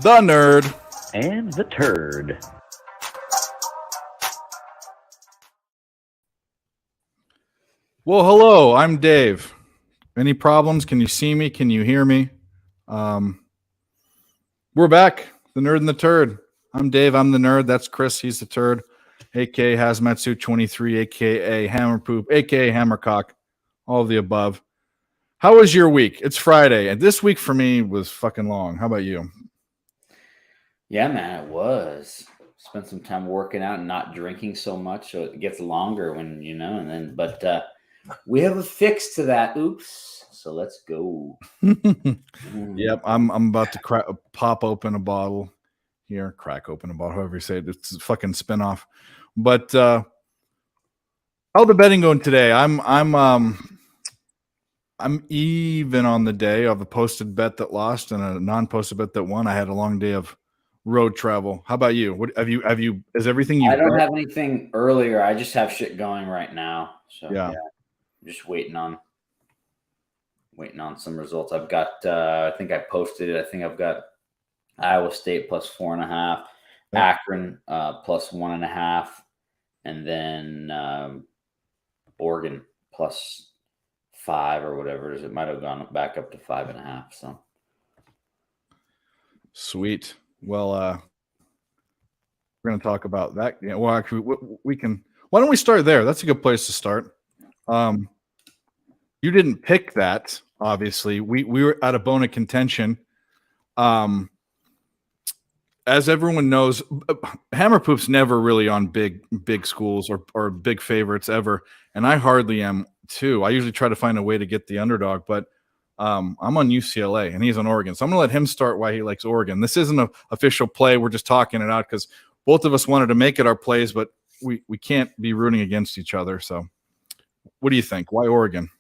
the Nerd, and the Turd. Well, hello, I'm Dave. Any problems? Can you see me? Can you hear me? We're back, the Nerd and the Turd. I'm Dave, I'm the Nerd. That's Chris, he's the Turd, a.k.a. Hazmatsu23, a.k.a. Hammerpoop, a.k.a. Hammercock, all of the above. How was your week? It's Friday, and this week for me was fucking long. How about you? Yeah, man, it was. Spent some time working out and not drinking so much, so it gets longer when but we have a fix to that. Oops. So let's go. Yep, I'm about to pop open a bottle here, crack open a bottle, however you say it. It's a fucking spinoff. But how's the betting going today? I'm even on the day of a posted bet that lost and a non-posted bet that won. I had a long day of road travel. How about you? What have you is everything you I don't have anything earlier. I just have shit going right now. So yeah. I'm just waiting on some results. I've got I think I posted it. I think I've got Iowa State plus 4.5, Akron plus 1.5, and then Oregon plus 5 or whatever it is. It might have gone back up to 5.5. So sweet. Well, we're going to talk about that. Yeah. Well, actually, we can. Why don't we start there? That's a good place to start. You didn't pick that, obviously. We were at a bone of contention. As everyone knows, Hammerpoop's never really on big schools or big favorites ever, and I hardly am too. I usually try to find a way to get the underdog, but I'm on UCLA and he's on Oregon, so I'm gonna let him start why he likes Oregon. This isn't an official play; we're just talking it out because both of us wanted to make it our plays, but we can't be rooting against each other. So, what do you think? Why Oregon?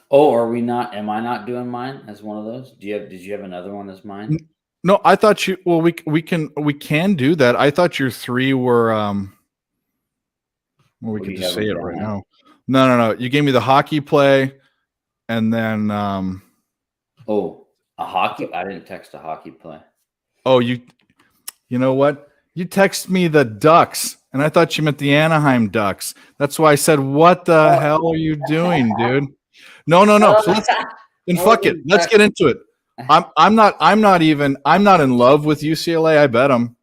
Oh, are we not? Am I not doing mine as one of those? Did you have another one as mine? No, I thought you. Well, we can do that. I thought your three were. Well, we can just say it right now. No. You gave me the hockey play, and then. Oh, a hockey. I didn't text a hockey play. Oh, you know what? You text me the Ducks, and I thought you meant the Anaheim Ducks. That's why I said, "What the hell are you doing, dude?" No. So fuck it. Let's get into it. I'm not in love with UCLA. I bet them,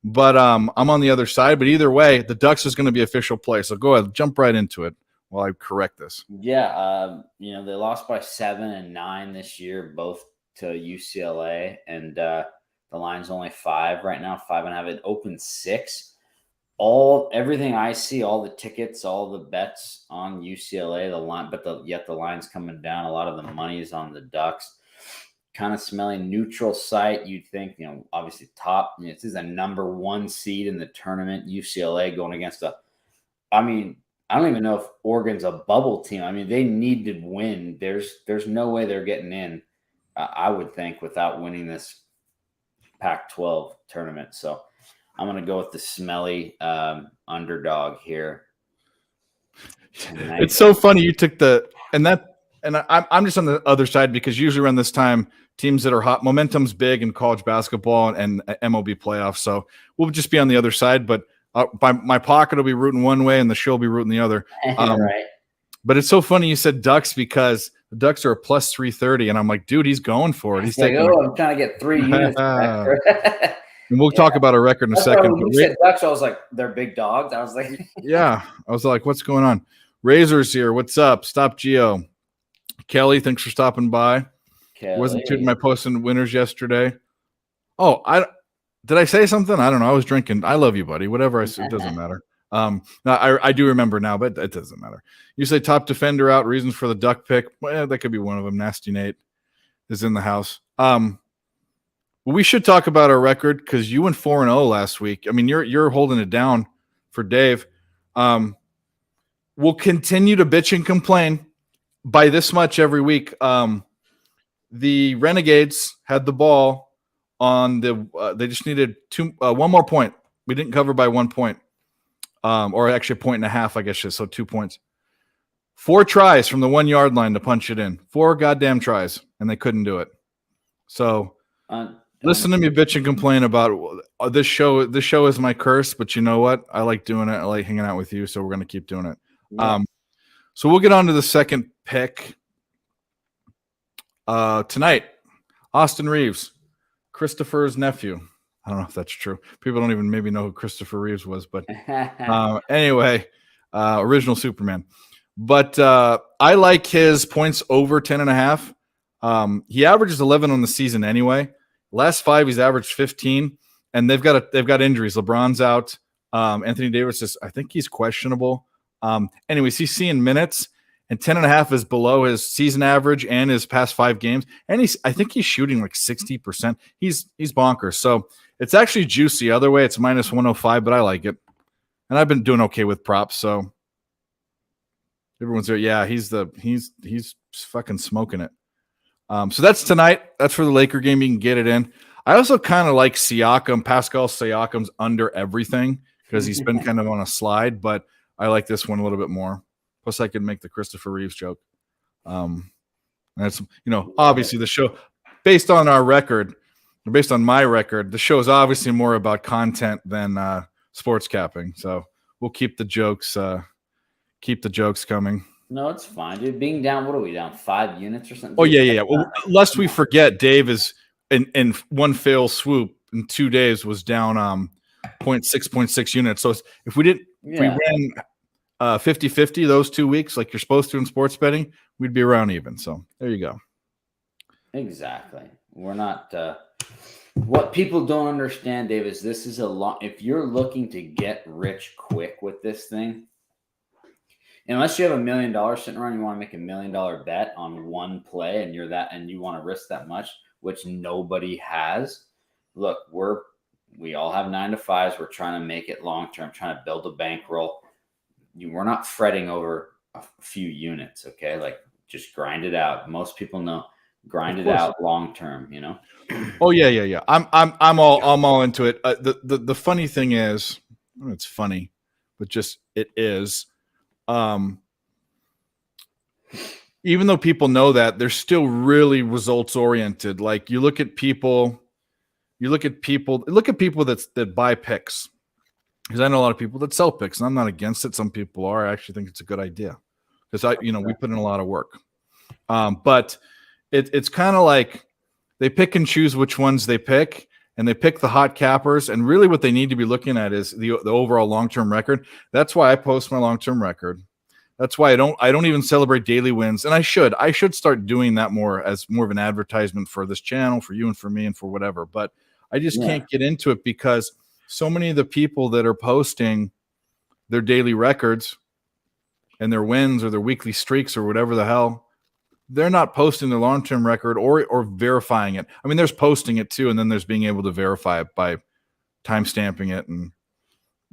but I'm on the other side. But either way, the Ducks is going to be official play. So go ahead, jump right into it while I correct this. Yeah, they lost by 7 and 9 this year, both to UCLA, and the line's only 5 right now, 5.5. It opened 6. Everything I see, all the tickets, all the bets on UCLA, the line, but yet the line's coming down. A lot of the money is on the Ducks. Kind of smelling neutral site. You'd think, obviously top. This is a number 1 seed in the tournament. UCLA going against I don't even know if Oregon's a bubble team. They need to win. There's no way they're getting in. I would think without winning this Pac-12 tournament. So I'm going to go with the smelly underdog here. It's so funny you took and I'm just on the other side because usually around this time, teams that are hot, momentum's big in college basketball and MLB playoffs. So we'll just be on the other side, but my pocket will be rooting one way and the show will be rooting the other. Right. But it's so funny you said Ducks because the Ducks are a plus 330, and I'm like, dude, he's going for it. He's taking. I'm trying to get 3 units back. And we'll talk about a record in a second. When you said Ducks, I was like, they're big dogs. I was like, yeah. I was like, what's going on? Razors here. What's up? Stop Geo. Kelly, thanks for stopping by. Wasn't shooting my posting winners yesterday. Oh, did I say something? I don't know. I was drinking. I love you, buddy. Whatever I said, it doesn't matter. No, I do remember now, but it doesn't matter. You say top defender out. Reasons for the Duck pick. Well, that could be one of them. Nasty Nate is in the house. We should talk about our record because you went 4-0 last week. You're holding it down for Dave. We'll continue to bitch and complain by this much every week. The Renegades had the ball on they just needed one more point. We didn't cover by 1 point, or actually 1.5 points, I guess. So 2 points. 4 tries from the 1 yard line to punch it in. 4 goddamn tries, and they couldn't do it. So Listen to me bitch and complain about this show. This show is my curse, but you know what? I like doing it. I like hanging out with you, so we're gonna keep doing it. Yeah. So we'll get on to the second pick tonight. Austin Reeves, Christopher's nephew. I don't know if that's true. People don't even maybe know who Christopher Reeves was, but anyway, original Superman. But I like his points over 10.5. He averages 11 on the season anyway. Last 5, he's averaged 15, and they've got injuries. LeBron's out. Anthony Davis is, I think he's questionable. Anyways, he's seeing minutes, and 10.5 is below his season average and his past 5 games. And I think he's shooting like 60%. He's bonkers. So it's actually juicy. Other way, it's minus 105, but I like it. And I've been doing okay with props. So everyone's there. Yeah, he's fucking smoking it. So that's tonight. That's for the Laker game. You can get it in. I also kind of like Siakam. Pascal Siakam's under everything because he's been kind of on a slide, but I like this one a little bit more. Plus, I could make the Christopher Reeves joke. And it's, obviously the show, based on our record, based on my record, the show is obviously more about content than sports capping. So we'll keep the jokes coming. No, it's fine, dude. Being down, what are we down? 5 units or something? Oh, yeah. Well, lest we forget, Dave is in one fail swoop in 2 days was down 0.6 units. So if we ran 50-50 those 2 weeks like you're supposed to in sports betting, we'd be around even. So there you go. Exactly. We're not what people don't understand, Dave, is this is a lot. If you're looking to get rich quick with this thing, unless you have $1 million sitting around, you want to make $1 million bet on one play, and you want to risk that much, which nobody has. Look, we all have 9 to 5s. We're trying to make it long term, trying to build a bankroll. We're not fretting over a few units, okay? Like, just grind it out. Most people know, grind it out long term. Oh yeah. I'm all into it. The funny thing is, it's funny, but just it is. Even though people know that, they're still really results oriented. Like look at people that buy picks. Because I know a lot of people that sell picks, and I'm not against it. Some people are. I actually think it's a good idea because we put in a lot of work. But it's kind of like they pick and choose which ones they pick, and they pick the hot cappers. And really, what they need to be looking at is the overall long-term record. That's why I post my long-term record. That's why I don't even celebrate daily wins, and I should start doing that more as more of an advertisement for this channel, for you and for me and for whatever. But I just can't get into it because so many of the people that are posting their daily records and their wins or their weekly streaks or whatever the hell, they're not posting their long-term record or verifying it. I mean, there's posting it too, and then there's being able to verify it by time-stamping it and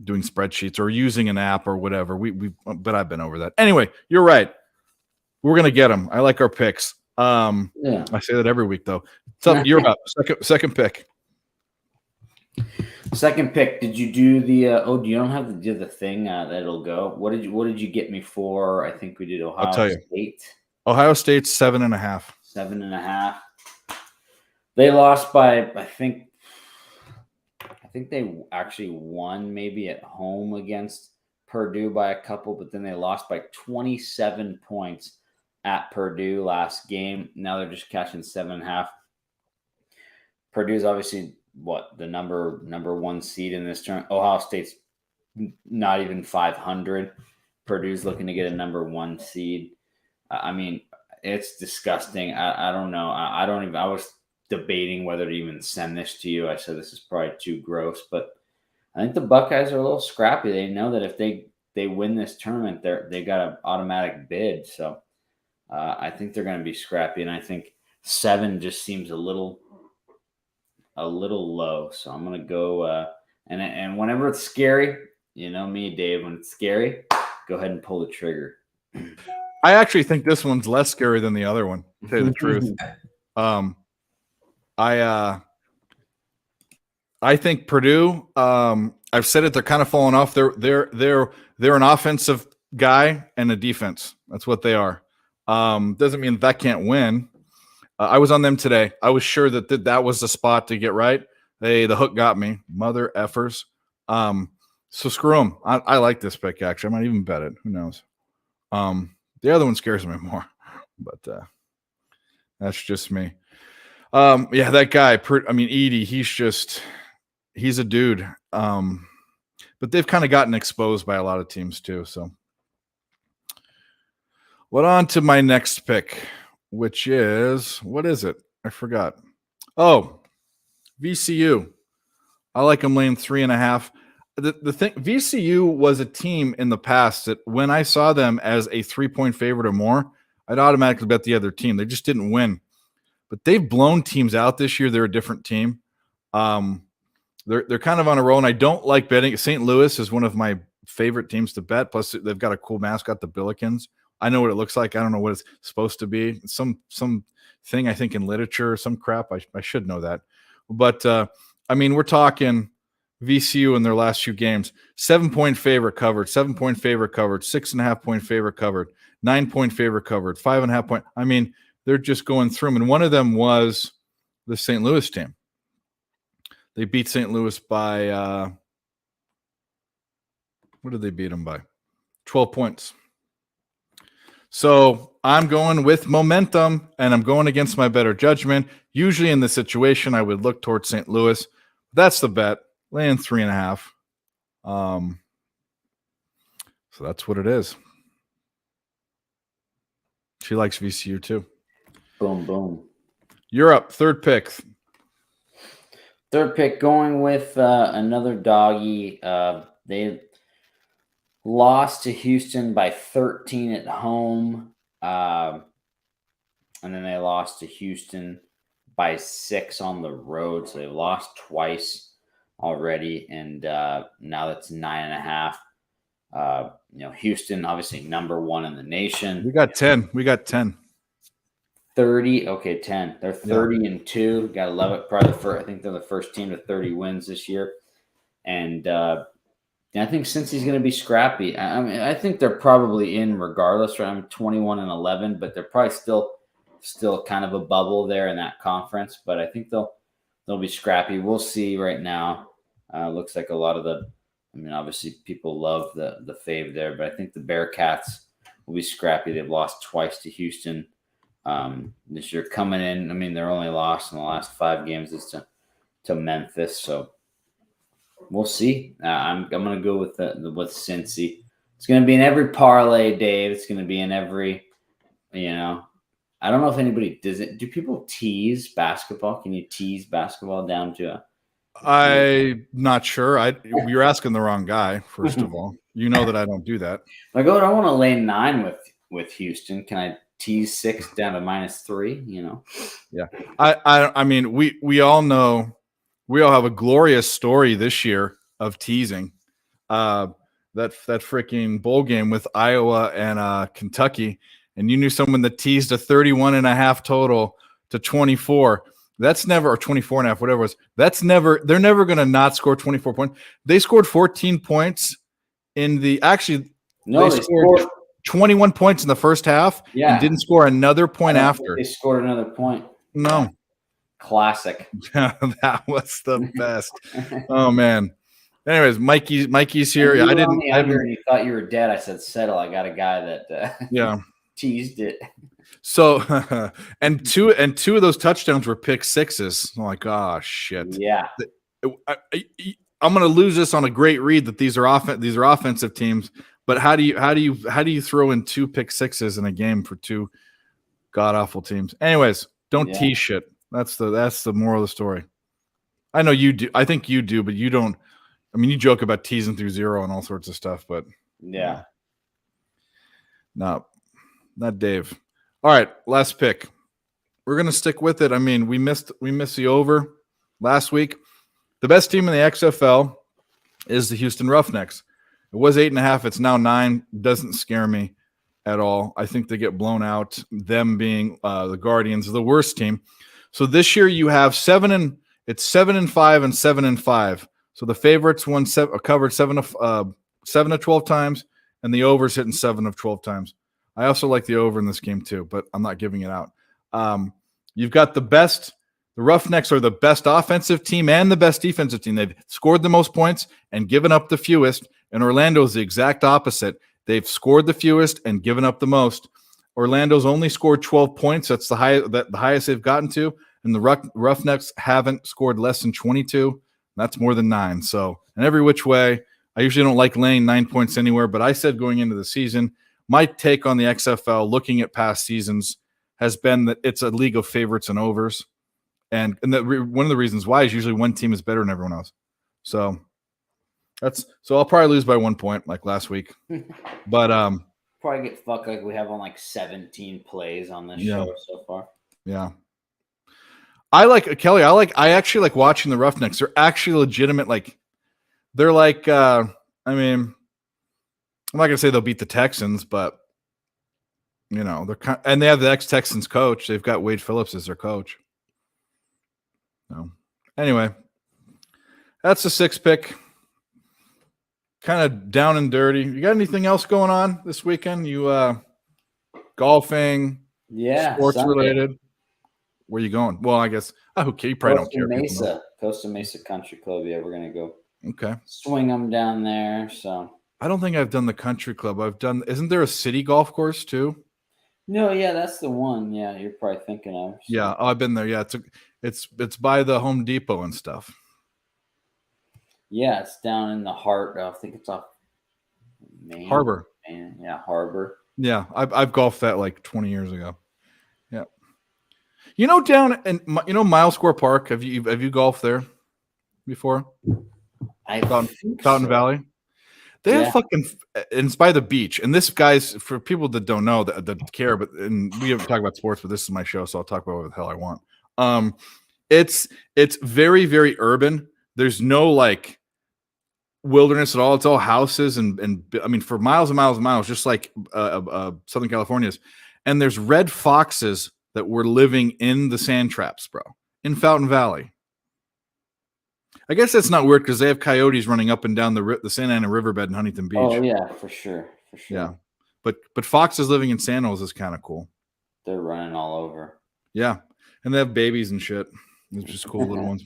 doing spreadsheets or using an app or whatever. But I've been over that. Anyway, you're right. We're going to get them. I like our picks. I say that every week though. So you're up. Second pick. Second pick. Did you do the? You don't have to do the thing that it'll go. What did you get me for? I think we did Ohio State. Ohio State's 7.5. 7.5. They lost by I think they actually won maybe at home against Purdue by a couple, but then they lost by 27 points at Purdue last game. Now they're just catching 7.5. Purdue's obviously the number 1 seed in this tournament. Ohio State's not even 500. Purdue's looking to get a number 1 seed. I mean, it's disgusting. I don't know. I was debating whether to even send this to you. I said this is probably too gross, but I think the Buckeyes are a little scrappy. They know that if they win this tournament, they got an automatic bid. So I think they're going to be scrappy, and I think 7 just seems a little low. So I'm going to go and whenever it's scary, you know me, Dave, when it's scary, go ahead and pull the trigger. I actually think this one's less scary than the other one, to tell you the truth. I think Purdue. I've said it. They're kind of falling off. They're an offensive guy and a defense. That's what they are. Doesn't mean that can't win. I was on them today. I was sure that was the spot to get right. The hook got me, mother effers. So screw them. I like this pick actually. I might even bet it. Who knows? The other one scares me more, but that's just me. Yeah, that guy. Edie. He's a dude. But they've kind of gotten exposed by a lot of teams too. So, what on to my next pick, which is what is it? I forgot. Oh, VCU. I like them laying 3.5. The thing, VCU was a team in the past that when I saw them as a 3-point favorite or more, I'd automatically bet the other team. They just didn't win, but they've blown teams out this year. They're a different team. They're kind of on a roll, and I don't like betting. St. Louis is one of my favorite teams to bet. Plus, they've got a cool mascot, the Billikens. I know what it looks like. I don't know what it's supposed to be. Some thing I think in literature or some crap. I should know that. But we're talking VCU in their last few games: 7-point favorite covered, 7-point favorite covered, 6.5-point favorite covered, 9-point favorite covered, 5.5 point. They're just going through them, and one of them was the St. Louis team. They beat St. Louis by what did they beat them by? 12 points. So I'm going with momentum, and I'm going against my better judgment. Usually in this situation, I would look towards St. Louis. That's the bet. Laying 3.5. So that's what it is. She likes VCU too. Boom, boom. You're up. Third pick. Third pick, going with another doggy. They lost to Houston by 13 at home. And then they lost to Houston by 6 on the road. So they've lost twice already. And now that's 9.5. Houston, obviously number 1 in the nation. We got 10. 30. Okay, 10. They're 30-2. Gotta love it. Probably I think they're the first team to 30 wins this year. And I think Cincy's going to be scrappy. I think they're probably in regardless. Right? I'm 21-11, but they're probably still kind of a bubble there in that conference. But I think they'll be scrappy. We'll see. Right now, looks like a lot of obviously people love the fave there, but I think the Bearcats will be scrappy. They've lost twice to Houston. This year coming in, they're only lost in the last 5 games is to Memphis. So we'll see. I'm going to go with Cincy. It's going to be in every parlay, Dave. It's going to be in every, I don't know if anybody does it. Do people tease basketball? Can you tease basketball down to I'm not sure. You're asking the wrong guy, first of all. You know that I don't do that. I want to lay 9 with Houston. Can I tease 6 down to -3? Yeah. We all know. We all have a glorious story this year of teasing. That freaking bowl game with Iowa and Kentucky, and you knew someone that teased a 31.5 total to 24. That's never, or 24.5, whatever it was. That's never. They're never going to not score 24 points. They scored 14 points in the. Actually, no, they scored 21 points in the first half. Yeah, and didn't score another point after. They scored another point. No. Classic. That was the best. Oh man. Anyways, Mikey's here. I didn't. And you thought you were dead. I said, settle. I got a guy that teased it. So and two of those touchdowns were pick sixes. I'm like, oh shit. Yeah. I'm gonna lose this on a great read that these are offensive teams. But how do you throw in 2 pick sixes in a game for 2 god awful teams? Anyways, don't tease shit. That's the moral of the story. I know you do. I think you do, but you don't. You joke about teasing through 0 and all sorts of stuff, but yeah. No, not Dave. All right, last pick. We're gonna stick with it. We missed the over last week. The best team in the XFL is the Houston Roughnecks. It was 8.5. It's now 9. Doesn't scare me at all. I think they get blown out. Them being the Guardians, the worst team. So this year you have 7-5 and 7-5. So the favorites covered 7 to 12 times, and the overs hitting 7 of 12 times. I also like the over in this game too, but I'm not giving it out. You've got the Roughnecks are the best offensive team and the best defensive team. They've scored the most points and given up the fewest. And Orlando is the exact opposite. They've scored the fewest and given up the most. Orlando's only scored 12 points. That's the highest they've gotten to. And the Roughnecks haven't scored less than 22. That's more than 9. So, and every which way, I usually don't like laying 9 points anywhere, but I said going into the season, my take on the XFL, looking at past seasons, has been that it's a league of favorites and overs. And that one of the reasons why is usually one team is better than everyone else. So I'll probably lose by 1 point like last week. But probably get fucked like we have on like 17 plays on this show so far. Yeah. I actually like watching the Roughnecks. They're actually legitimate. Like they're like I mean, I'm not gonna say they'll beat the Texans, but you know, and they have the ex-Texans coach. They've got Wade Phillips as their coach. So anyway, that's the 6 pick. Kind of down and dirty. You got anything else going on this weekend? You golfing? Yeah, sports related. Where you going? Well, I guess okay. You probably don't care. Costa Mesa Country Club. Yeah, we're gonna go. Okay. Swing them down there. So I don't think I've done the country club. Isn't there a city golf course too? No, yeah, that's the one. Yeah, you're probably thinking of. So. Yeah, I've been there. Yeah, it's by the Home Depot and stuff. Yeah, it's down in the heart. I think it's off Maine. Harbor. Yeah, Harbor. Yeah, I've golfed that like 20 years ago. Yeah. You know, down in Mile Square Park. Have you golfed there before? Fountain Valley. They have fucking. It's by the beach, and this guy's for people that don't know that care, and we haven't talked about sports, but this is my show, so I'll talk about whatever the hell I want. It's very, very urban. There's no like wilderness at all. It's all houses and I mean for miles and miles and miles, just like Southern California's. And there's red foxes that were living in the sand traps, bro, in Fountain Valley. I guess that's not weird because they have coyotes running up and down the Santa Ana riverbed in Huntington Beach. Oh yeah, for sure. Yeah, but foxes living in sandals is kind of cool. They're running all over. Yeah, and they have babies and shit. It's just cool little ones.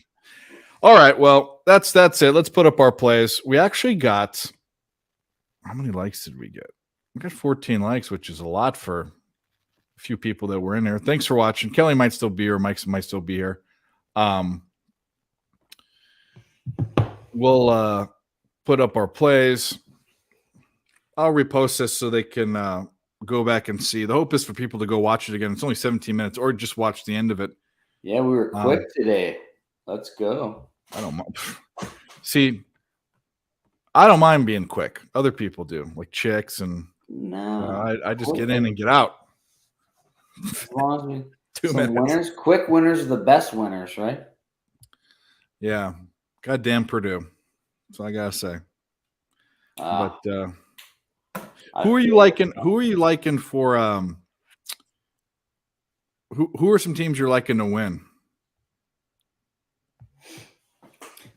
All right, well, that's it. Let's put up our plays. We actually got how many likes did we get? We got 14 likes, which is a lot for a few people that were in there. Thanks for watching. Kelly might still be here. Mike might still be here. We'll put up our plays. I'll repost this so they can go back and see. The hope is for people to go watch it again. It's only 17 minutes, or just watch the end of it. Yeah, we were quick today. Let's go. I don't mind. See, I don't mind being quick. Other people do, like chicks, and I just get in and get out. As long as we 2 minutes. Winners, quick winners are the best winners, right? Yeah. Goddamn Purdue. That's all I gotta say. But who are you liking? Who are you liking for? Who are some teams you're liking to win?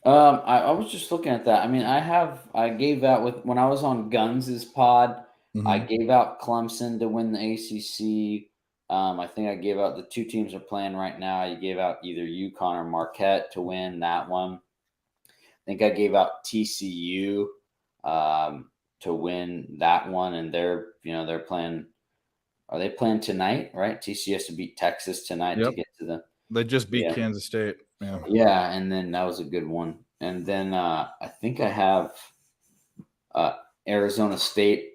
I was just looking at that. I mean, I gave out when I was on Guns' pod. Mm-hmm. I gave out Clemson to win the ACC. I think I gave out the 2 teams are playing right now. You gave out either UConn or Marquette to win that one. I think I gave out TCU to win that one, and they're playing. Are they playing tonight? Right, TCU has to beat Texas tonight to get to the. They just beat Kansas State. Yeah, and then that was a good one. And then I think I have Arizona State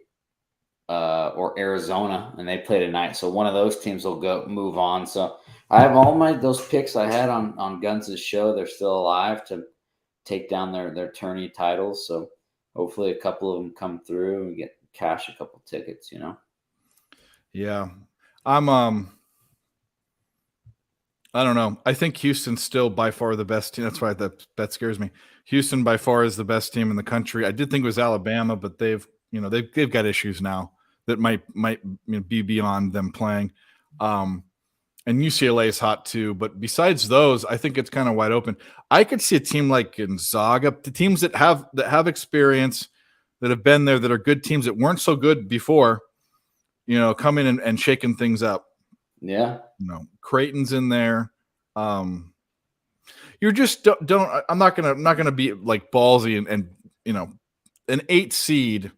or Arizona, and they play tonight. So one of those teams will move on. So I have all those picks I had on Guns' show. They're still alive to take down their tourney titles. So hopefully a couple of them come through and get cash a couple tickets. Yeah, I don't know. I think Houston's still by far the best team. That's why that scares me. Houston by far is the best team in the country. I did think it was Alabama, but they've got issues now that might be beyond them playing. And UCLA is hot too. But besides those, I think it's kind of wide open. I could see a team like Gonzaga, the teams that have experience, that have been there, that are good teams that weren't so good before, coming and shaking things up. Yeah. Creighton's in there. You're just don't. I'm not gonna be like ballsy and an 8 seed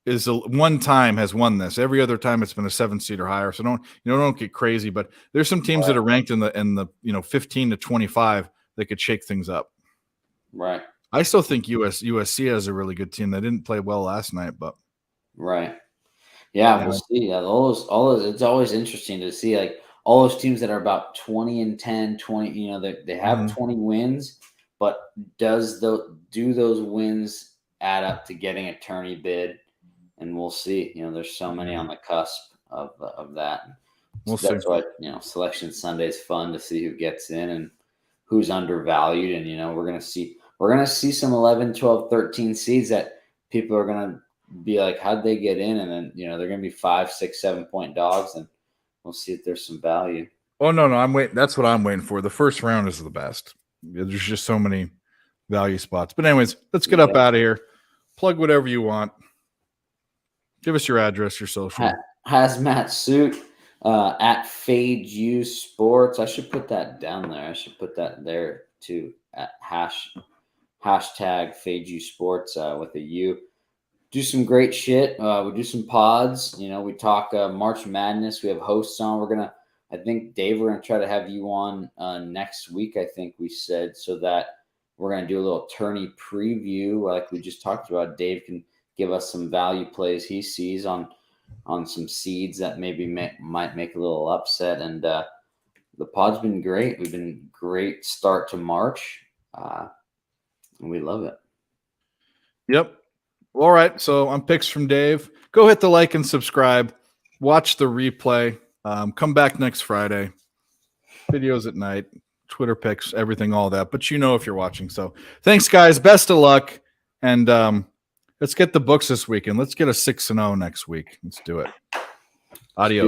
is one time has won this. Every other time it's been a 7 seed or higher. So don't get crazy. But there's some teams that are ranked in the 15 to 25 that could shake things up. Right. I still think USC has a really good team. They didn't play well last night, but right. Yeah, we'll see. All those. It's always interesting to see like all those teams that are about 20-10, 20. They have 20 wins, but do those wins add up to getting a tourney bid? And we'll see. There's so many on the cusp of that. We'll see. That's why Selection Sunday is fun to see who gets in and who's undervalued. And we're gonna see some 11, 12, 13 seeds that people are gonna be like, how'd they get in? And then they're gonna be 5, 6, 7 point dogs, and we'll see if there's some value. Oh no, I'm waiting. That's what I'm waiting for. The first round is the best. There's just so many value spots. But anyways, let's get up out of here. Plug whatever you want. Give us your address, your social. Hazmat Suit at Fade You Sports. I should put that down there. I should put that there too. At hashtag Fade You Sports with a U. Do some great shit. We do some pods. We talk March Madness. We have hosts on. I think, Dave, we're gonna try to have you on next week. I think we said, so that we're gonna do a little tourney preview, like we just talked about. Dave can give us some value plays he sees on some seeds that maybe might make a little upset. And the pod's been great. We've been great start to March. And we love it. Yep. All right. So on Picks from Dave, go hit the like and subscribe. Watch the replay. Come back next Friday. Videos at night, Twitter picks, everything, all that. But if you're watching. So thanks, guys. Best of luck. And let's get the books this weekend. Let's get a 6-0 next week. Let's do it. Adios.